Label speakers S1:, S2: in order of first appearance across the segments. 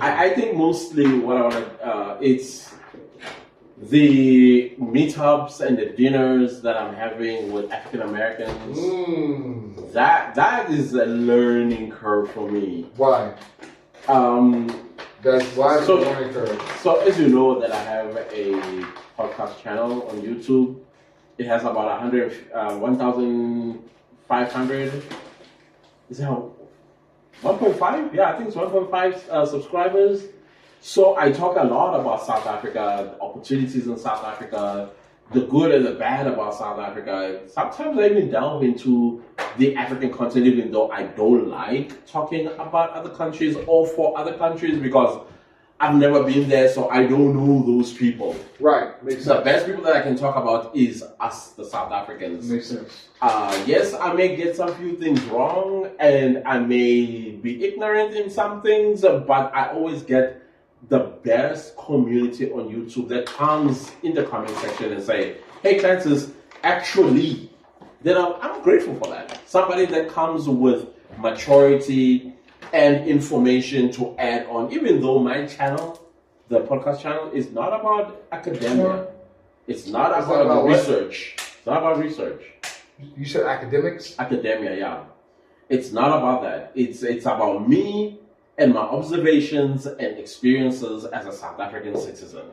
S1: I think mostly what I want to, it's the meetups and the dinners that I'm having with African Americans. That is a learning curve for me.
S2: Why? That's why it's a learning curve.
S1: So as you know that I have a podcast channel on YouTube. It has about 1,500. Is that 1.5? Yeah, I think it's 1.5 subscribers. So I talk a lot about South Africa, the opportunities in South Africa, the good and the bad about South Africa. Sometimes I even delve into the African content, even though I don't like talking about other countries or for other countries because I've never been there, so I don't know those people.
S2: Right, makes sense.
S1: The best people that I can talk about is us, the South Africans.
S2: Makes sense.
S1: Yes, I may get some few things wrong, and I may be ignorant in some things, but I always get the best community on YouTube that comes in the comment section and say, hey, Clantis, actually, then I'm grateful for that. Somebody that comes with maturity and information to add on, even though my channel, the podcast channel, is not about academia. It's not about research. It's not about research.
S2: You said academics?
S1: Academia, yeah. It's not about that. It's about me and my observations and experiences as a South African citizen.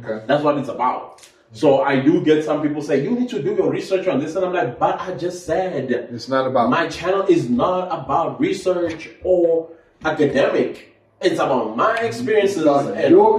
S2: Okay.
S1: That's what it's about. So I do get some people say, you need to do your research on this. And I'm like, but I just said,
S2: it's not about,
S1: my channel is not about research or academic. It's about my experiences and
S2: your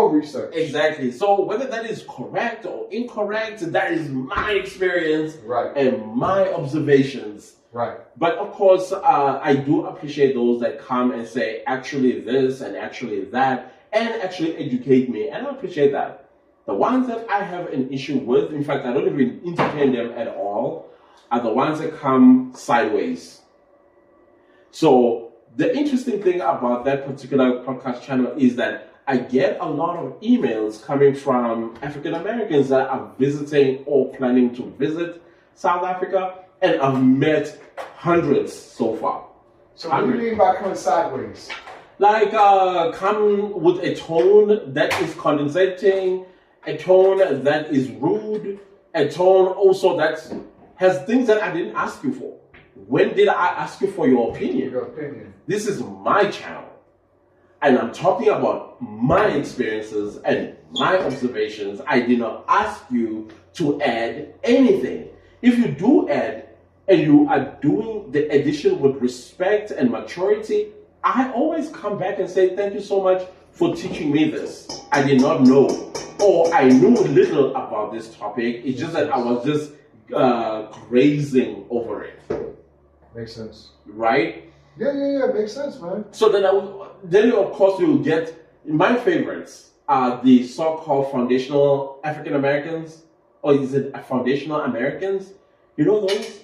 S2: research.
S1: Exactly. So whether that is correct or incorrect, that is my experience and my observations.
S2: Right.
S1: But of course, I do appreciate those that come and say, actually this and actually that, and actually educate me. And I appreciate that. The ones that I have an issue with, in fact, I don't even entertain them at all, are the ones that come sideways. So the interesting thing about that particular podcast channel is that I get a lot of emails coming from African Americans that are visiting or planning to visit South Africa, and I've met hundreds so far.
S2: So what do you mean by coming sideways?
S1: Like come with a tone that is condescending, a tone that is rude, a tone also that has things that I didn't ask you for. When did I ask you for your opinion?
S2: Your opinion.
S1: This is my channel. And I'm talking about my experiences and my observations. I did not ask you to add anything. If you do add, and you are doing the addition with respect and maturity, I always come back and say, thank you so much for teaching me this. I did not know, or I knew little about this topic. It's just that I was just grazing over it.
S2: Makes sense.
S1: Right?
S2: Yeah, makes sense, man.
S1: So then of course you'll get, my favorites are the so-called foundational African Americans, or is it foundational Americans? You know those?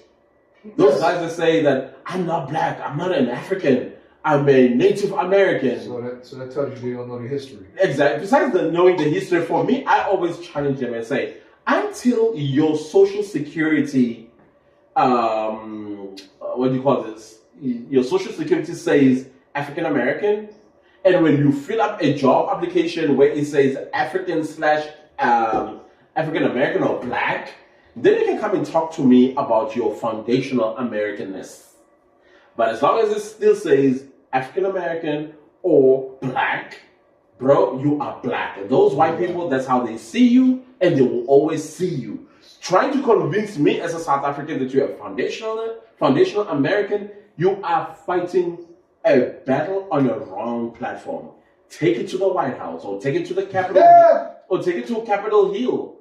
S1: Those guys that say that I'm not black, I'm not an African, I'm a Native American.
S2: So that tells you they don't know the history.
S1: Exactly. Besides knowing the history, for me, I always challenge them and say, until your social security, what do you call this? Your social security says African American, and when you fill up a job application where it says African / African American or black, then you can come and talk to me about your foundational Americanness. But as long as it still says African American or black, bro, you are black. And those white people, that's how they see you, and they will always see you. Trying to convince me as a South African that you are foundational American, you are fighting a battle on a wrong platform. Take it to the White House, or take it to the Capitol Hill, or take it to Capitol Hill.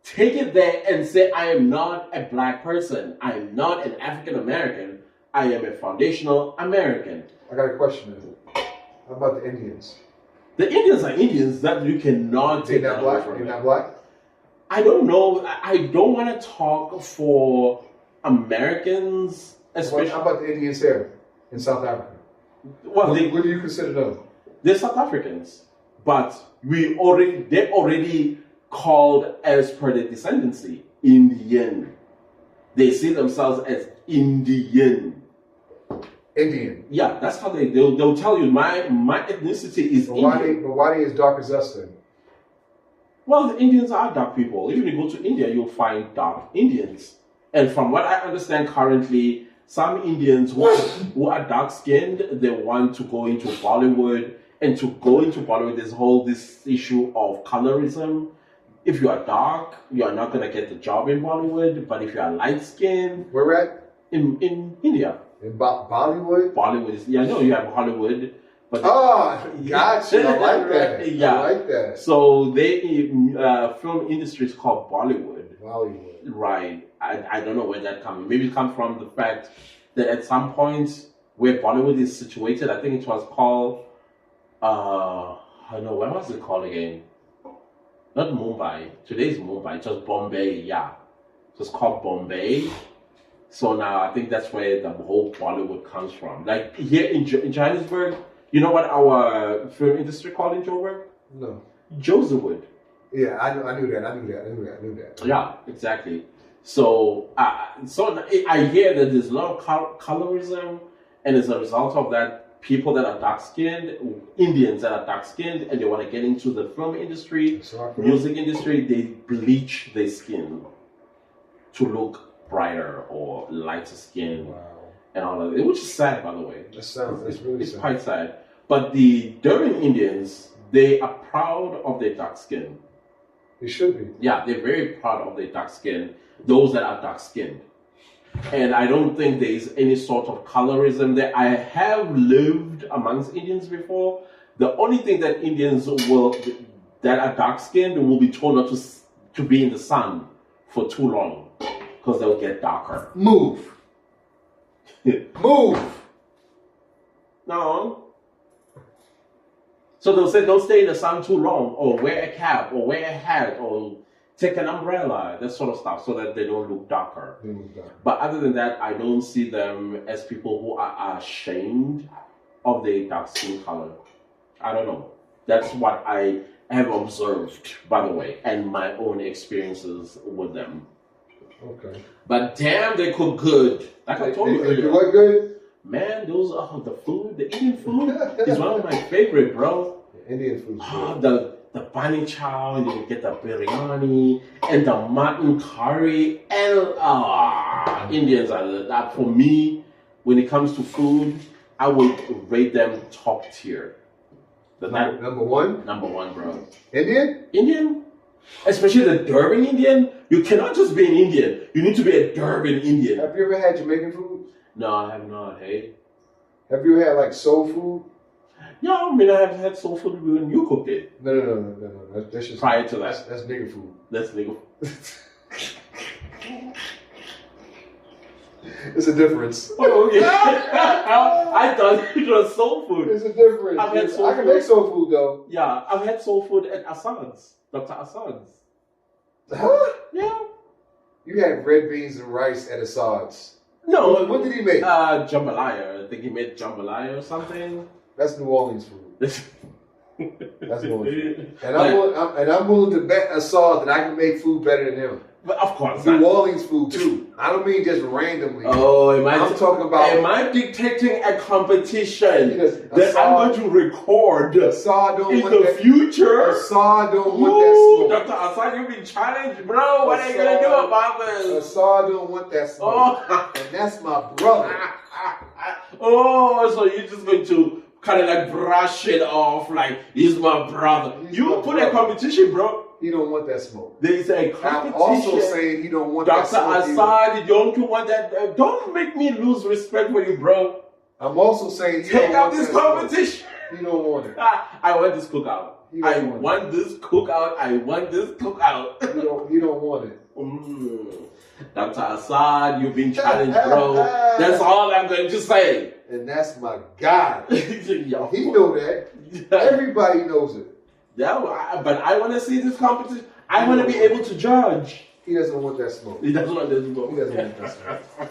S1: Take it there and say, I am not a black person. I am not an African American. I am a foundational American.
S2: I got a question. How about the Indians?
S1: The Indians are Indians that you cannot take that
S2: black. They're not black?
S1: I don't know. I don't want to talk for Americans, especially.
S2: How about the Indians here in South Africa?
S1: Well,
S2: what do you consider them?
S1: They're South Africans, but they're already called, as per the descendancy, Indian. They see themselves as Indian.
S2: Indian.
S1: Yeah, that's how they'll tell you my ethnicity is Indian.
S2: But why they as dark as us then?
S1: Well, the Indians are dark people. Even if you go to India, you'll find dark Indians. And from what I understand currently, some Indians who are dark skinned, they want to go into Bollywood. And to go into Bollywood, there's this issue of colorism. If you are dark, you are not going to get the job in Bollywood. But if you are light skinned,
S2: where at?
S1: In India.
S2: In Bollywood?
S1: Bollywood is, yeah, I know you have Hollywood. But
S2: gotcha. I like that.
S1: Yeah.
S2: I like that.
S1: So film industry is called Bollywood.
S2: Bollywood.
S1: Right. I don't know where that comes. Maybe it comes from the fact that at some point where Bollywood is situated, I think it was called, I don't know, where was it called again? Not Mumbai. Today's Mumbai. It was Bombay, yeah. It was called Bombay. So now I think that's where the whole Bollywood comes from. Like here in Johannesburg, you know what our film industry called in Joburg?
S2: No.
S1: Josewood.
S2: Yeah, I knew that.
S1: Yeah, exactly. So, I hear that there's a lot of colorism, and as a result of that, people that are dark-skinned, Indians that are dark-skinned, and they want to get into the film industry, music industry, they bleach their skin to look brighter or lighter skin.
S2: Wow.
S1: And all of it, which is sad, by the way.
S2: That's really sad.
S1: It's quite sad. But the Durban Indians, they are proud of their dark skin.
S2: They should be.
S1: Yeah, they're very proud of their dark skin, those that are dark skinned. And I don't think there is any sort of colorism there. I have lived amongst Indians before. The only thing that Indians that are dark skinned will be told not to be in the sun for too long because they'll get darker.
S2: Move. Move.
S1: No. So they'll say don't stay in the sun too long, or wear a cap, or wear a hat, or take an umbrella, that sort of stuff, so that they don't look darker. But other than that, I don't see them as people who are ashamed of their dark skin color. I don't know. That's what I have observed, by the way, and my own experiences with them.
S2: Okay.
S1: But damn, they cook good. Like I told you earlier.
S2: They what good?
S1: Man, the Indian food is one of my favorite, bro.
S2: Indian food.
S1: The bani chow, and you get the biryani, and the mutton curry, and Indians are that. For me, when it comes to food, I would rate them top tier.
S2: Number one?
S1: Number one, bro.
S2: Indian?
S1: Especially the Durban Indian. You cannot just be an Indian. You need to be a Durban Indian.
S2: Have you ever had Jamaican food?
S1: No, I have not. Hey.
S2: Have you had like soul food?
S1: Yeah, I mean, I have had soul food when you cooked it.
S2: No. That's just
S1: prior to that.
S2: That's nigga food.
S1: That's nigga.
S2: It's a difference.
S1: Oh, okay. I thought it was soul food.
S2: It's a difference.
S1: I've had soul
S2: I can make soul food though.
S1: Yeah, I've had soul food at Assad's. Dr. Assad's.
S2: Huh?
S1: Yeah.
S2: You had red beans and rice at Assad's.
S1: No.
S2: What did he make?
S1: Jambalaya. I think he made jambalaya or something.
S2: That's New Orleans food. That's New Orleans food. And
S1: Like,
S2: I'm willing to bet Assad that I can make food better than him.
S1: But of course,
S2: New Orleans food too. I don't mean just randomly.
S1: Oh,
S2: I'm talking about.
S1: Am I dictating a competition
S2: Yes,
S1: that I'm going to record
S2: Assad don't
S1: in
S2: want
S1: the
S2: that,
S1: future?
S2: Assad don't want that smoke.
S1: Dr. Assad, you've been challenged, bro. What are you going to do about this?
S2: Assad don't want that smoke.
S1: Oh.
S2: And that's my brother.
S1: Oh, so you're just going to kind of like brush it off like he's my brother. You put a competition, bro.
S2: He don't want that smoke.
S1: There is a competition.
S2: I'm also saying he don't want that smoke.
S1: Dr. Assad, don't you want that? Don't make me lose respect for you, bro.
S2: I'm also saying he
S1: take
S2: don't
S1: out
S2: want
S1: this
S2: that
S1: competition.
S2: Smoke. He don't want it.
S1: I want this cookout. I want this cookout.
S2: He don't want it.
S1: Dr. Assad, you've been challenged, bro. That's all I'm going to say.
S2: And that's my guy.
S1: Yo.
S2: He know that. Everybody knows it.
S1: Yeah, but I want to see this competition. I want to be able to judge.
S2: He doesn't want that smoke.
S1: He doesn't want that smoke.
S2: He doesn't want that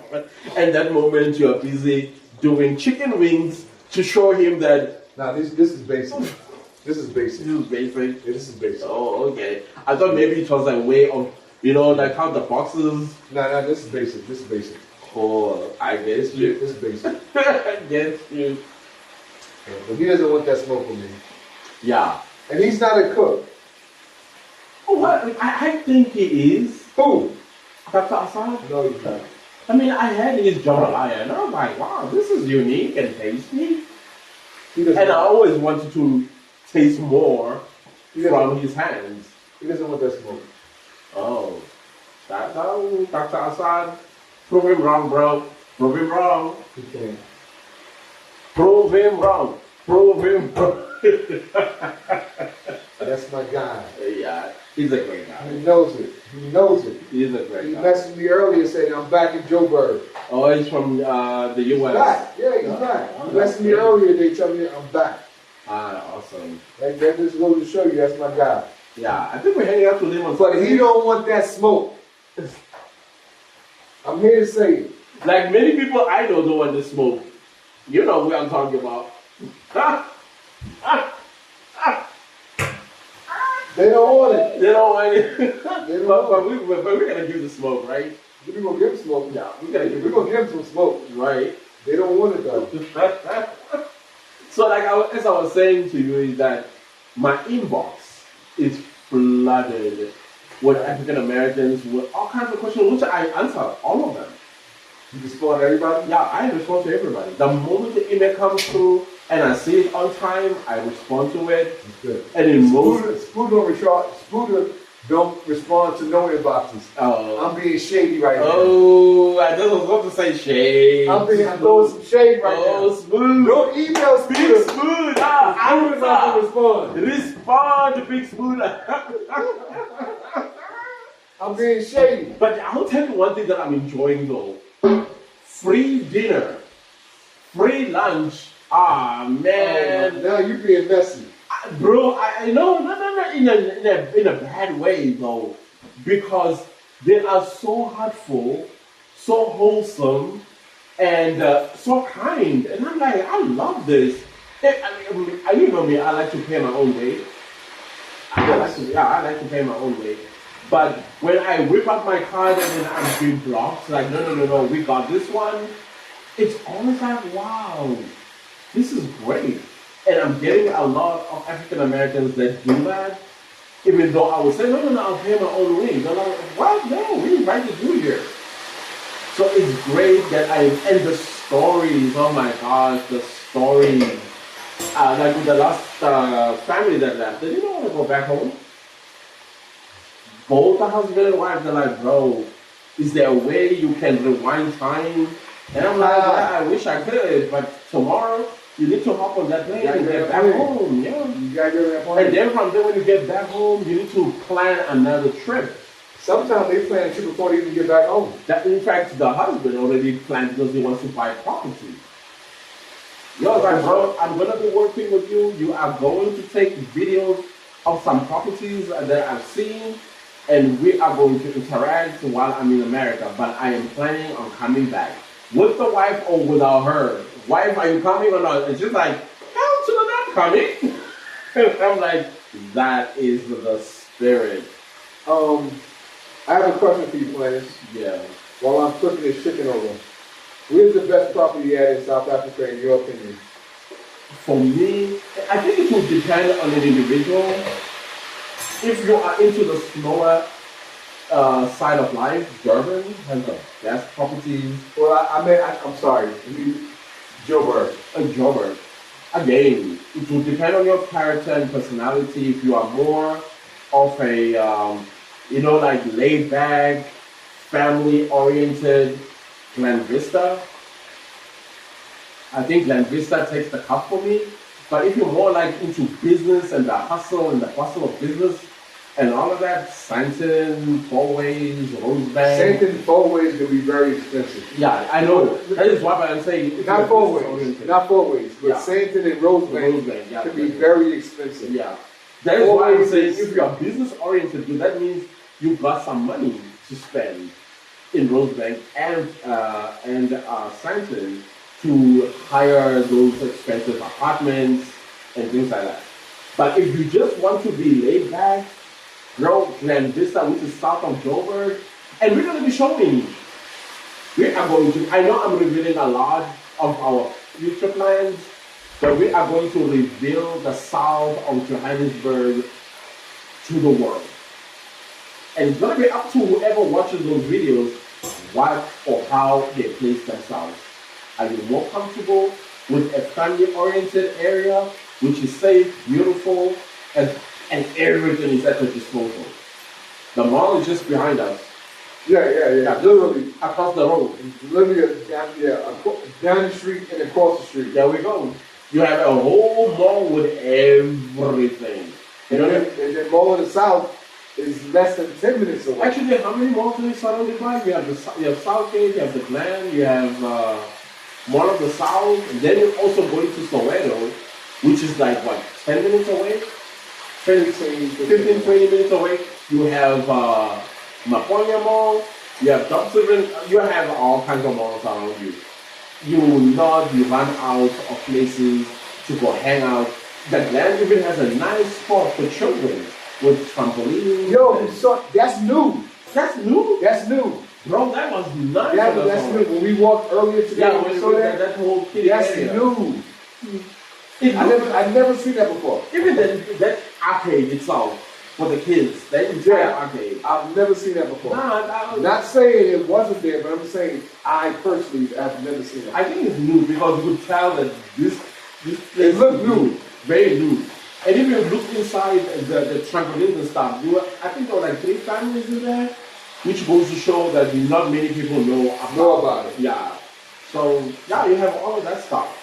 S2: smoke.
S1: And that moment you are busy doing chicken wings to show him that.
S2: Nah, this is basic. This is basic.
S1: This is basic.
S2: Yeah, this is basic.
S1: Oh, okay. I thought maybe it was a way of, like how the boxes.
S2: Nah, this is basic. This is basic.
S1: Oh, I guess you.
S2: It's basic.
S1: I guess you.
S2: Yeah, but he doesn't want that smoke from me.
S1: Yeah.
S2: And he's not a cook.
S1: Oh, what? I think he is.
S2: Who?
S1: Dr. Assad?
S2: No, he's not.
S1: I mean, I had his jambalaya and I was like, wow, this is unique and tasty. And I always wanted to taste more from his hands.
S2: He doesn't want that smoke.
S1: Oh, Dr. Assad, prove him wrong, bro. Prove him wrong.
S2: He can't.
S1: Prove him wrong. Prove him wrong.
S2: That's my guy.
S1: Yeah, he's a great guy.
S2: He knows it. He knows it.
S1: He's a great guy.
S2: He messaged me earlier saying, I'm back in Joburg.
S1: Oh, he's from the U.S.
S2: He's back. Yeah, he's back. He messaged me earlier. They tell me I'm back.
S1: Ah, awesome.
S2: That just goes to show you that's my guy.
S1: Yeah, I think we're hanging out with him on
S2: But
S1: Sunday.
S2: he don't want that smoke. I'm here to say it.
S1: Like many people I know don't want to smoke. You know what I'm talking about.
S2: They don't want it.
S1: They don't want it.
S2: They don't
S1: but
S2: want
S1: we're going to give the smoke, right?
S2: We're going to give them smoke.
S1: Yeah, we're going to
S2: We're going to give them some smoke.
S1: Right.
S2: They don't want it though.
S1: So like as I was saying to you is that my inbox is flooded with African Americans with all kinds of questions, which I answer all of them.
S2: You respond to everybody?
S1: Yeah, I respond to everybody. The moment the email comes through and I see it on time, I respond to it.
S2: That's good.
S1: And in most
S2: Spooder don't respond to no inboxes. I'm being shady right now.
S1: Oh, I just was going to say shade.
S2: I'm throwing some shade right now.
S1: Oh, smooth.
S2: No emails,
S1: Big Smooth.
S2: I'm not going to respond.
S1: Respond to Big Smooth.
S2: I'm being shady.
S1: But I'll tell you one thing that I'm enjoying though. Free dinner. Free lunch. Ah, man.
S2: Oh, now you're being messy.
S1: Bro, I know, no, in a bad way though. Because they are so heartful, so wholesome, and so kind. And I'm like, I love this. You know me, I like to pay my own way. I like to pay my own way. But when I whip up my card and then I'm being blocked, like, no, we got this one, it's always like, wow, this is great. And I'm getting a lot of African Americans that do that, even though I would say, no, I'll pay my own way. They're like, what? No, we invited you here. So it's great that and the stories, oh my gosh, the stories. Like with the last family that left, they didn't want to go back home. Both the husband and wife, they're like, bro, is there a way you can rewind time? And I'm like, yeah, I wish I could, but tomorrow you need to hop on that plane and get back home. Yeah.
S2: You gotta get on that plane.
S1: And then from there, when you get back home, you need to plan another trip.
S2: Sometimes they plan a trip before they even get back home.
S1: That, in fact, the husband already planned because he wants to buy property. You're like, bro, I'm going to be working with you. You are going to take videos of some properties that I've seen, and we are going to interact while I'm in America. But I am planning on coming back. With the wife or without her? Wife, are you coming or not? And she's like, hell to the not coming. And I'm like, that is the spirit.
S2: I have a question for you, Clantis.
S1: Yeah.
S2: While I'm cooking this chicken over, where's the best property at in South Africa, in your opinion?
S1: For me, I think it will depend on an individual. If you are into the slower side of life, Durban has the best properties.
S2: Well, I'm sorry, Joburg.
S1: Joburg. Again, it will depend on your character and personality. If you are more of a, like laid back, family oriented, Glen Vista. I think Glen Vista takes the cup for me. But if you're more like into business and the hustle and the bustle of business and all of that, Sandton, Four Ways, Rosebank.
S2: Sandton, Four Ways can be very expensive.
S1: Yeah, I know. That is why I'm saying
S2: not Four Ways, but
S1: yeah.
S2: Sandton and Rosebank can be very expensive.
S1: Yeah, that is why I'm saying if you are business oriented, that means you've got some money to spend in Rosebank and Sandton to hire those expensive apartments and things like that. But if you just want to be laid back, Glen Vista, which is south of Joburg, and we're going to be showing We are going to, I know I'm revealing a lot of our future plans, but we are going to reveal the south of Johannesburg to the world. And it's going to be up to whoever watches those videos what or how they place themselves. Are you more comfortable with a family-oriented area, which is safe, beautiful, and everything is at your disposal? The mall is just behind us.
S2: Yeah. Literally
S1: Across the road.
S2: literally down the street and across the street.
S1: There we go. You have a whole mall with everything. You know
S2: And then Mall of the South is less than 10 minutes away.
S1: Actually, how many malls are you surrounded by? You have Southgate, you have the Glen, you have Mall of the South, and then you're also going to Soweto, which is like what, 10 minutes away? 15, 20 minutes away. You have Maponya Mall, you have Dobson, you have all kinds of malls around you. You will not be run out of places to go hang out. The Glen even has a nice spot for children with trampoline.
S2: Yo, so that's new.
S1: That's new?
S2: That's new.
S1: Bro, that was nice.
S2: That's new. When we walked earlier today,
S1: Yeah, when we saw that whole kiddie
S2: that's
S1: area.
S2: new. I never seen that before.
S1: Even that arcade itself for the kids, that entire arcade.
S2: I've never seen that before.
S1: Nah,
S2: Not saying it wasn't there, but I'm saying I personally have never seen it.
S1: I think it's new because you could tell that this place
S2: It looked new.
S1: Very new. And if you look inside the trampolines and stuff, I think there were like 3 families in there, which goes to show that not many people know about it. Yeah. So yeah, you have all of that stuff.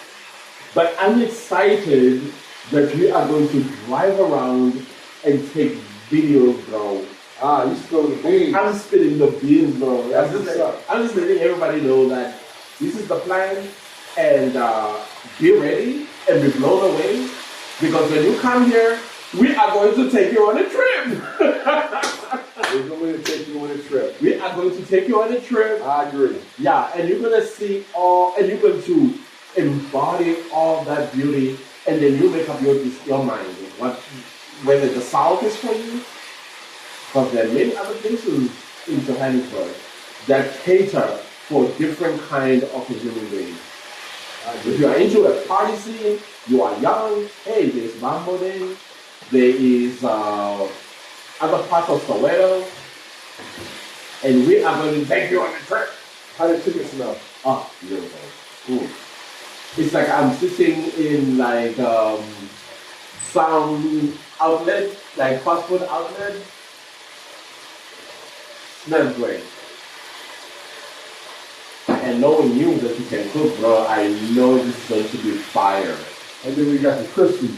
S1: But I'm excited that we are going to drive around and take videos, bro.
S2: You spill the beans.
S1: I'm spilling the beans, bro.
S2: That's
S1: I'm just letting everybody know that this is the plan, and be ready and be blown away. Because when you come here, we are going to take you on a trip.
S2: We're going to take you on a trip.
S1: We are going to take you on a trip.
S2: I agree.
S1: Yeah, and you're going to see and you're going to embody all that beauty, and then you make up your mind whether the South is for you, because there are many other places in Johannesburg that cater for different kind of a human being. If you are into a party scene, you are young, hey, there's Mambo Day, there is other parts of Soweto, and we are going to take you on a trip.
S2: How did chicken smell?
S1: Oh, beautiful. Ooh. It's like I'm sitting in like some outlet, like fast food outlet. Smells great. And knowing you that you can cook, bro, I know this is going to be fire.
S2: And then we got the Christmas.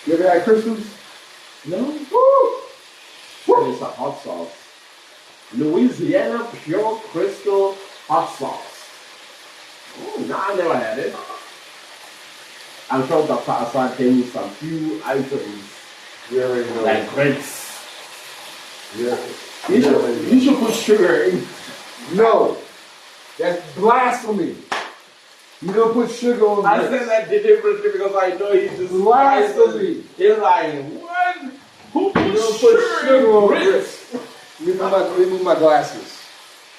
S2: You ever had Christmas?
S1: No? Woo! And it's a hot sauce. Louisiana Pure Crystal Hot Sauce. Oh, no, I never had it. I'm sure Dr. Assad came with some few items.
S2: You already know.
S1: Like grapes.
S2: Yeah.
S1: You should put sugar in.
S2: No. That's blasphemy. You don't put sugar on
S1: I
S2: grits.
S1: said that deliberately because I know he's just
S2: Blasphemy.
S1: He's like, what? Who
S2: You
S1: put
S2: don't put sugar on
S1: grits?
S2: grits. Let me move my glasses.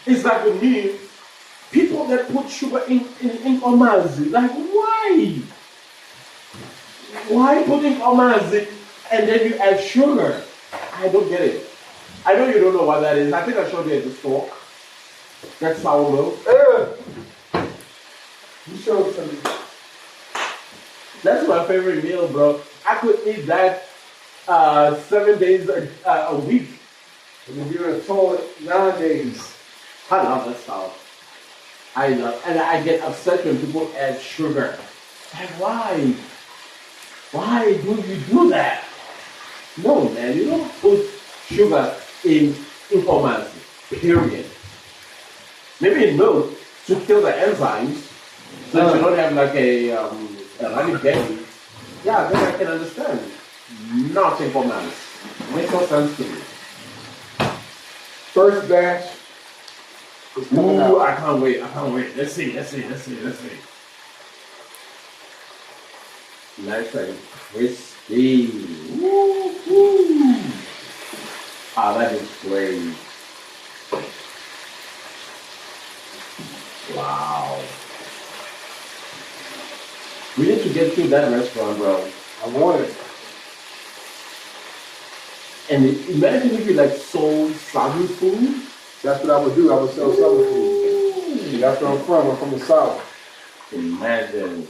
S1: It's like with me, people that put sugar in omazi, like why? Why putting omazi and then you add sugar? I don't get it. I know you don't know what that is. I think I showed you at the store. That's sour milk.
S2: You showed it to me.
S1: That's my favorite meal, bro. I could eat that 7 days a week.
S2: And if you're in a toilet nowadays,
S1: I love that stuff. And I get upset when people add sugar. Like, why? Why do you do that? No, man, you don't put sugar in omazi, period. Maybe in milk to kill the enzymes, so that you don't have like a runny belly. Yeah, then I can understand. Not in omazi. Makes no sense to me.
S2: first batch is coming
S1: Ooh,
S2: out.
S1: I can't wait. Let's see. Nice and crispy. Woo. Ah, that is great. Wow. We need to get to that restaurant, bro.
S2: I want it.
S1: And imagine if you like sold Southern food.
S2: That's what I would do. I would sell Southern food. That's where I'm from. I'm from the South.
S1: Imagine.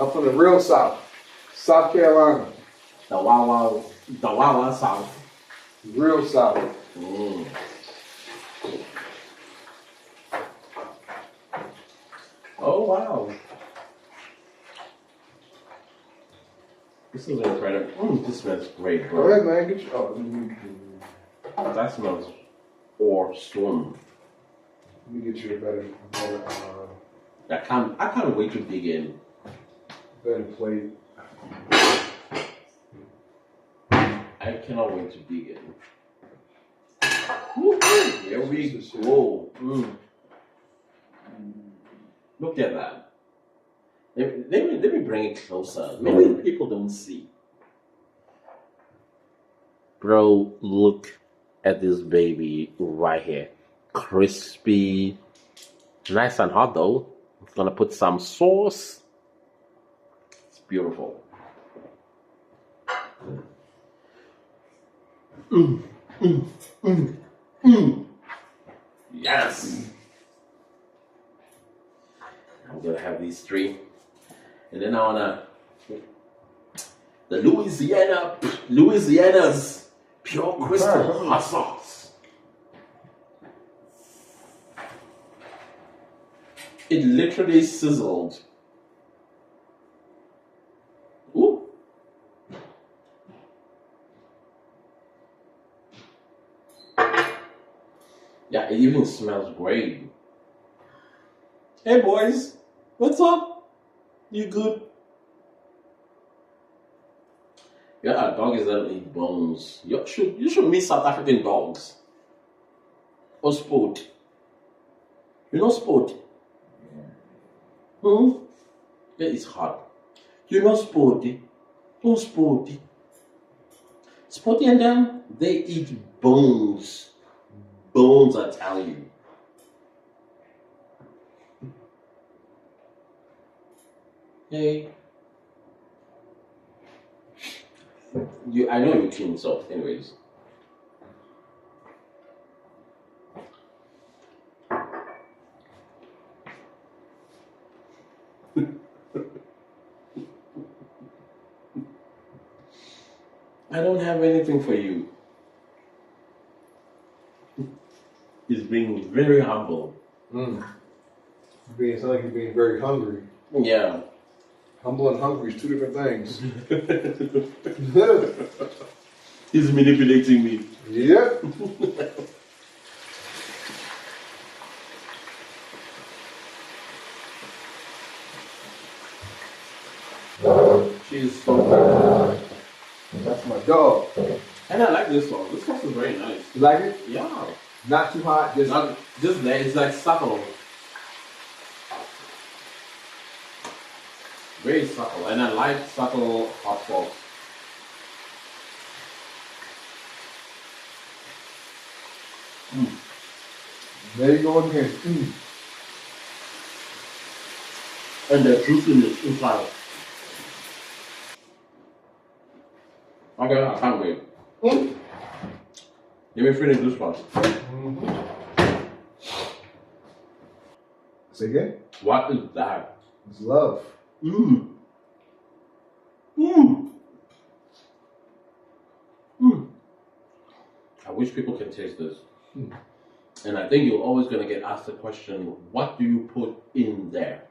S2: I'm from the real South. South Carolina.
S1: The Wawa South.
S2: Real South.
S1: Mm. Oh, wow. This is incredible. This smells great, bro.
S2: Go ahead, man. Get you. Oh,
S1: That smells awesome.
S2: let me get you a better
S1: I can't wait to dig in.
S2: plate.
S1: I cannot wait to dig in. Woo-hoo. Here we go. Look at that. Let me bring it closer. Maybe people don't see. Bro, look at this baby right here. Crispy. Nice and hot though. I'm gonna put some sauce. It's beautiful. Yes. I'm gonna have these three. And then I wanna the Louisiana's pure crystal hot sauce. It literally sizzled. Ooh. Yeah, it even smells great. Hey boys, what's up? You good? Yeah, dogs that eat bones. You should meet South African dogs. Or sport. You know sport? Yeah, it's hard. You know Sporty? Oh, Sporty. Sporty and them, they eat bones. Bones, I tell you. Hey. I know you clean, so anyways. I don't have anything for you. He's being very humble.
S2: Sounds like you're being very hungry.
S1: Yeah.
S2: Humble and hungry is two different things.
S1: He's manipulating me.
S2: Yep.
S1: She's so good.
S2: That's my dog.
S1: And I like this sauce. This sauce is very nice.
S2: You like it?
S1: Yeah.
S2: Not too hot. Just
S1: there. It's like subtle. Very subtle. And I like subtle hot sauce.
S2: There you go again.
S1: And the juiciness inside. Okay, I can't wait. Let me finish this one.
S2: Say again?
S1: What is that?
S2: It's love.
S1: I wish people can taste this. And I think you're always going to get asked the question, what do you put in there?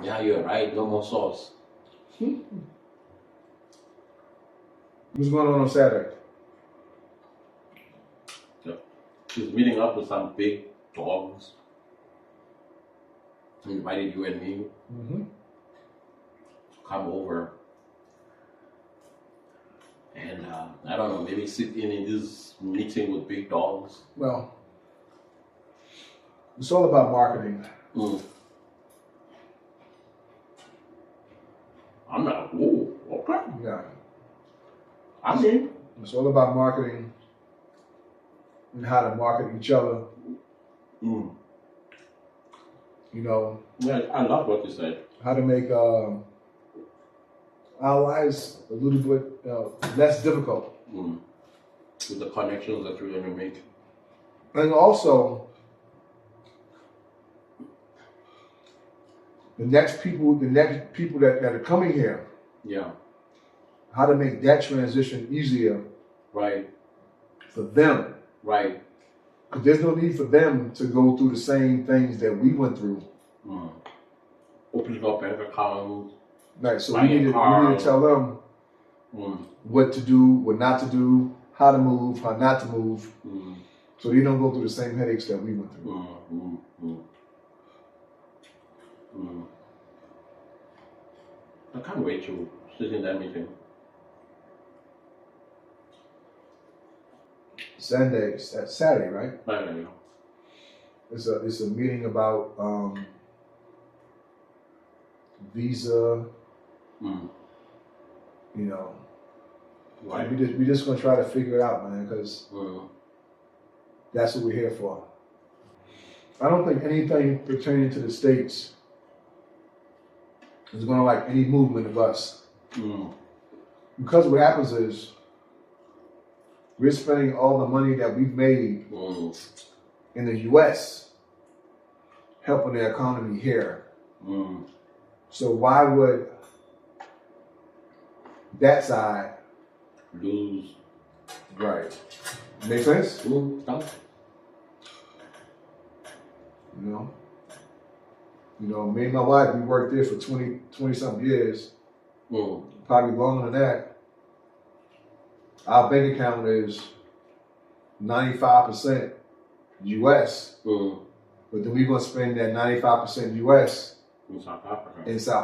S1: Yeah, you're right. No more sauce.
S2: What's going on Saturday?
S1: She's meeting up with some big dogs. Invited you and me to come over. And I don't know, maybe sit in this meeting with big dogs.
S2: Well, it's all about marketing.
S1: I'm like, ooh, okay.
S2: Yeah.
S1: I'm in.
S2: It's all about marketing and how to market each other.
S1: Mm.
S2: You know,
S1: Yeah, I love what you said.
S2: how to make our lives a little bit less difficult.
S1: Mm. With the connections that we're going to make.
S2: And also, the next people that are coming here,
S1: Yeah.
S2: how to make that transition easier
S1: Right.
S2: for them.
S1: Right.
S2: Because there's no need for them to go through the same things that we went through.
S1: Mm. Opening up bank accounts.
S2: Right. So we need to tell them what to do, what not to do, how to move, how not to move, so they don't go through the same headaches that we went through.
S1: I can't wait to sit in that meeting.
S2: Saturday, right?
S1: Right.
S2: It's a meeting about visa. You know,
S1: right.
S2: We just gonna try to figure it out, man, because that's what we're here for. I don't think anything pertaining to the States is gonna like any movement of us, because what happens is we're spending all the money that we've made in the U.S. helping the economy here. So why would that side
S1: lose?
S2: Right. Make sense?
S1: No.
S2: You know, me and my wife, we worked there for 20 something years, probably longer than that. Our bank account is 95% US, but then we're going to spend that 95% US
S1: in South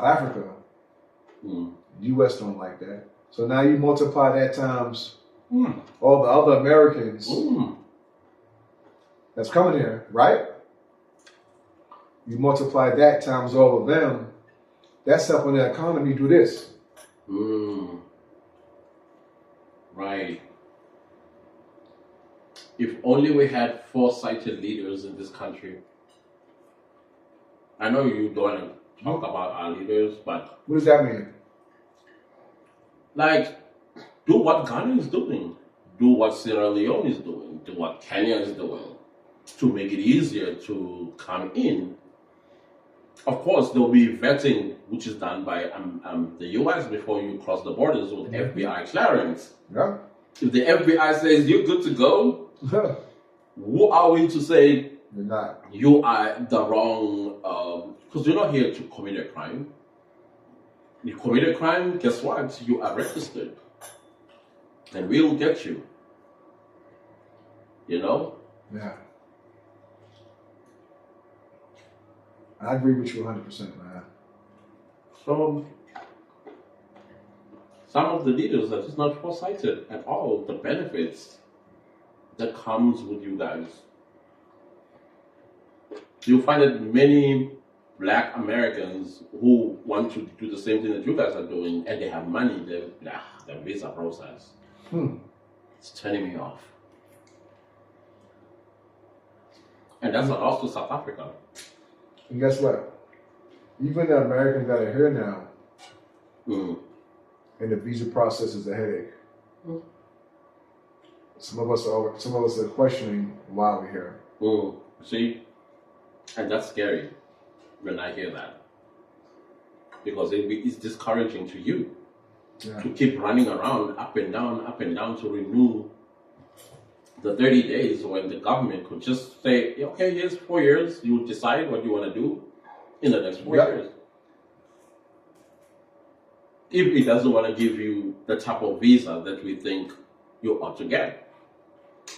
S1: Africa.
S2: US don't like that. So now you multiply that times all the other Americans that's coming here, right? You multiply that times all of them, that's helping the economy do this.
S1: Right. If only we had foresighted leaders in this country. I know you don't want to talk about our leaders, but
S2: what does that mean?
S1: Like, do what Ghana is doing, do what Sierra Leone is doing, do what Kenya is doing, to make it easier to come in. Of course, there'll be vetting, which is done by the US before you cross the borders with FBI clearance.
S2: Yeah.
S1: If the FBI says you're good to go, who are we to say
S2: you're not?
S1: You are the wrong, because you're not here to commit a crime. You commit a crime, guess what? You are registered. And we'll get you. You know?
S2: Yeah. I agree with you 100%, man.
S1: So, some of the leaders are just not foresighted at all, the benefits that comes with you guys. You'll find that many Black Americans who want to do the same thing that you guys are doing, and they have money, the visa process. It's turning me off. And that's a loss to South Africa.
S2: And guess what? Even the Americans that are here now, and the visa process is a headache. Some of us are questioning why we're here.
S1: See, and that's scary when I hear that, because it's discouraging to you to keep running around up and down to renew the 30 days when the government could just say, okay, here's 4 years, you decide what you want to do in the next 4 years. If it doesn't want to give you the type of visa that we think you ought to get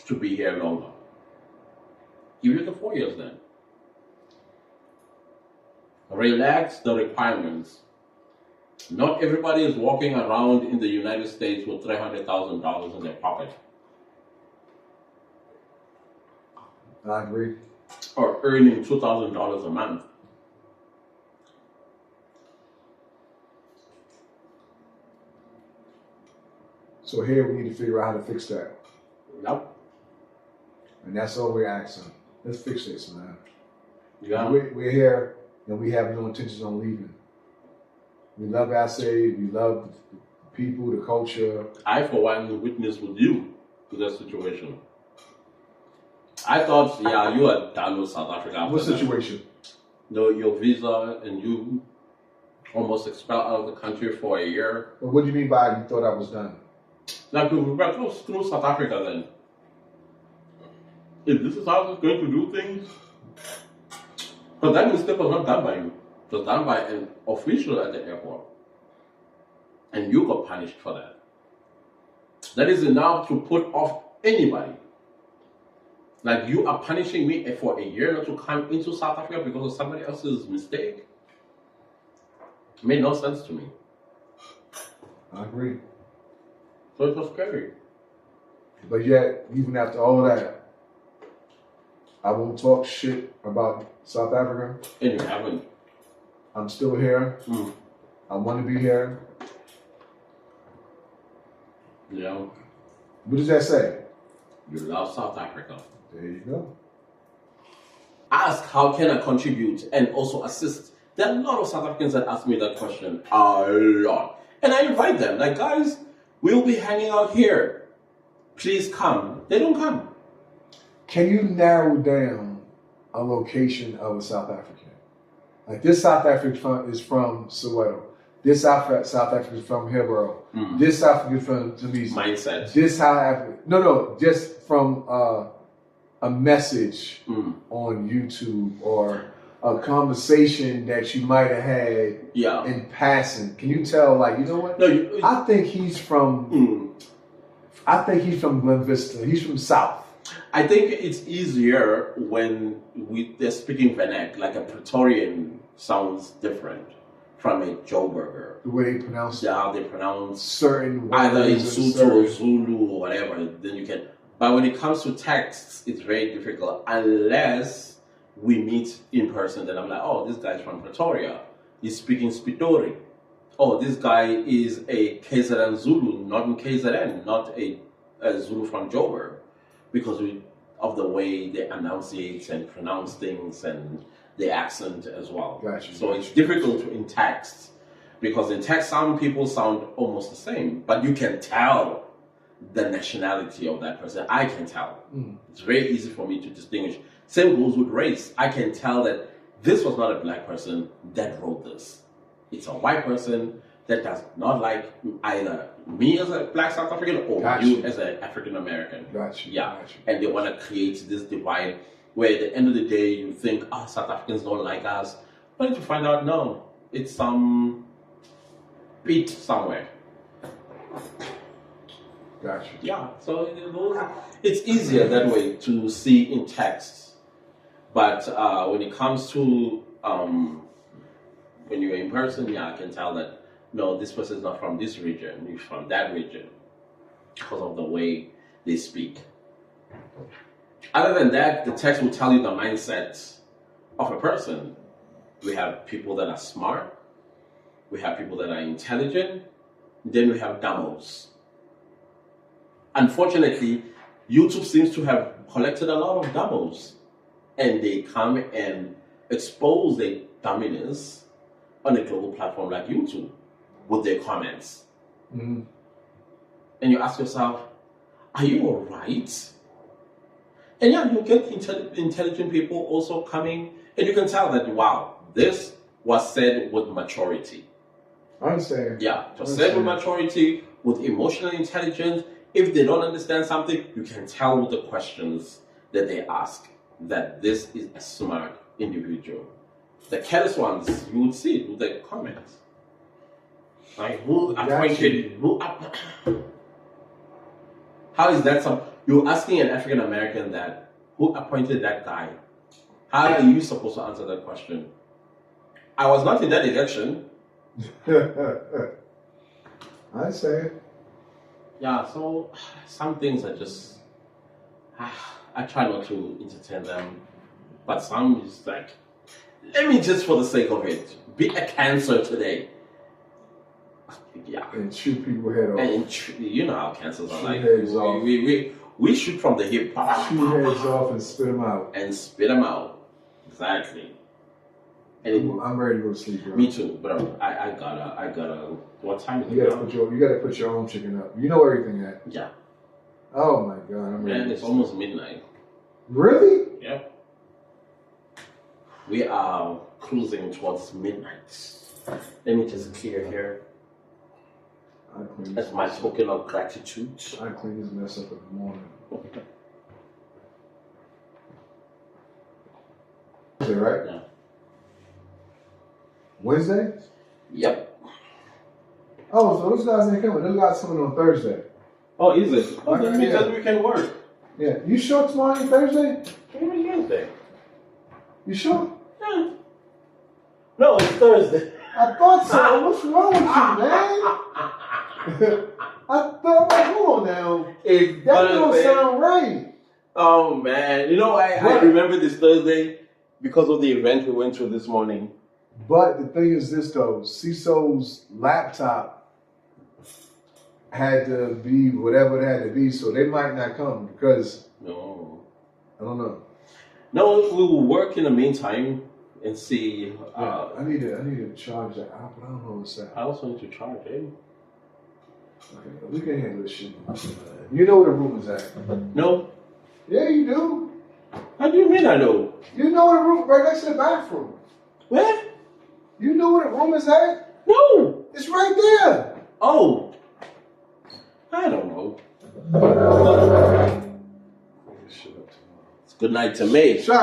S1: to be here longer, give you the 4 years then. Relax the requirements. Not everybody is walking around in the United States with $300,000 in their pocket.
S2: I agree.
S1: Or earning $2,000 a month.
S2: So here we need to figure out how to fix that.
S1: Yep.
S2: And that's all we're asking. Let's fix this, man.
S1: Yeah.
S2: We're here, and we have no intentions on leaving. We love Ivacy. We love the people, the culture.
S1: I, for one, witnessed with you to that situation. I thought, yeah, you are done with South Africa.
S2: What situation?
S1: No, your visa and you almost expelled out of the country for a year.
S2: But what do you mean by you thought I was done?
S1: Like, we were through South Africa then. If this is how it's going to do things, because that mistake was not done by you. It was done by an official at the airport. And you got punished for that. That is enough to put off anybody. Like, you are punishing me for a year not to come into South Africa because of somebody else's mistake. It made no sense to me.
S2: I agree.
S1: So it was scary.
S2: But yet, even after all that, I won't talk shit about South Africa.
S1: And you haven't.
S2: I'm still here. I want to be here.
S1: Yeah.
S2: What does that say?
S1: You love South Africa.
S2: There you go.
S1: Ask how can I contribute and also assist. There are a lot of South Africans that ask me that question. A lot. And I invite them. Like, guys, we'll be hanging out here. Please come. They don't come.
S2: Can you narrow down a location of a South African? Like, this South African is from Soweto. This South African is from Hillborough. This South African is from Tunisia.
S1: Mindset.
S2: This South African. No, just from a message on YouTube or a conversation that you might have had in passing. Can you tell, like, you know what?
S1: No,
S2: I think he's from. I think he's from Glen Vista. He's from South.
S1: I think it's easier when they're speaking vernac, like a Praetorian sounds different from a Joburger.
S2: The way they pronounce it.
S1: How they pronounce
S2: certain
S1: either in
S2: words
S1: Sotho or Zulu or whatever, then you can. But when it comes to texts, it's very difficult unless we meet in person. Then I'm like, oh, this guy's from Pretoria. He's speaking Spitori. Oh, this guy is a KZN Zulu, not in KZN, not a Zulu from Joburg. Because of the way they enunciate and pronounce things and the accent as well.
S2: Gotcha.
S1: So it's difficult in text. Because in text, some people sound almost the same. But you can tell the nationality of that person. I can tell. It's very easy for me to distinguish. Same goes with race. I can tell that this was not a black person that wrote this. It's a white person that does not like either me as a black South African or you as an African American.
S2: Gotcha.
S1: Yeah. And they want to create this divide where at the end of the day you think, South Africans don't like us. But to find out, no, it's some beat somewhere.
S2: Gotcha.
S1: Yeah. So it's easier that way to see in text. But when it comes to when you're in person, I can tell that no, this person is not from this region, he's from that region because of the way they speak. Other than that, the text will tell you the mindset of a person. We have people that are smart, we have people that are intelligent, then we have dumbos. Unfortunately, YouTube seems to have collected a lot of dumbos, and they come and expose their dumminess on a global platform like YouTube with their comments. And you ask yourself, are you all right? And you get intelligent people also coming, and you can tell that, wow, this was said with maturity.
S2: I understand.
S1: Yeah, it was said with maturity, with emotional intelligence. If they don't understand something, you can tell with the questions that they ask that this is a smart individual. The careless ones, you would see it with the comments. Like, who appointed, how is that you're asking an African American that, who appointed that guy? How are you supposed to answer that question? I was not in that election.
S2: I say.
S1: Yeah, so some things are just, I try not to entertain them, but some is like, let me just for the sake of it, be a cancer today. Yeah.
S2: And shoot people head off.
S1: And you know how cancers are like.
S2: Heads off.
S1: We shoot from the hip.
S2: Shoot heads off and spit them out.
S1: And spit them out. Exactly. And
S2: I'm ready to go to sleep, bro.
S1: Me too, but I gotta. What time is it?
S2: You gotta put your own chicken up. You know everything at.
S1: Yeah.
S2: Oh my God, I'm ready.
S1: Man, it's almost midnight.
S2: Really?
S1: Yeah. We are cruising towards midnight. Let me just clear here. That's my token of gratitude.
S2: I clean this mess up in the morning. Is it right?
S1: Yeah.
S2: Wednesday?
S1: Yep.
S2: Oh, so those guys ain't coming. Those guys coming on Thursday.
S1: Oh, is it? Oh, that means
S2: yeah.
S1: that we can work.
S2: Yeah. You sure tomorrow ain't Thursday?
S1: Maybe Wednesday.
S2: You sure?
S1: Yeah. No, it's Thursday.
S2: I thought so. What's wrong with you, man? I thought, hold on now. That don't sound right.
S1: Oh, man. You know, I remember this Thursday because of the event we went through this morning.
S2: But the thing is this, though. CISO's laptop had to be whatever it had to be, so they might not come because...
S1: No.
S2: I don't know.
S1: No, we will work in the meantime and see...
S2: I need to charge that out, but I don't know what's that.
S1: I also need to charge it.
S2: Okay, we can handle this shit. You know where the room is at?
S1: No.
S2: Yeah, you do.
S1: How do you mean I know?
S2: You know where the room, right next to the bathroom.
S1: Where?
S2: You know where the room is at?
S1: No.
S2: It's right there.
S1: Oh. I don't know. It's good night to me.
S2: Shut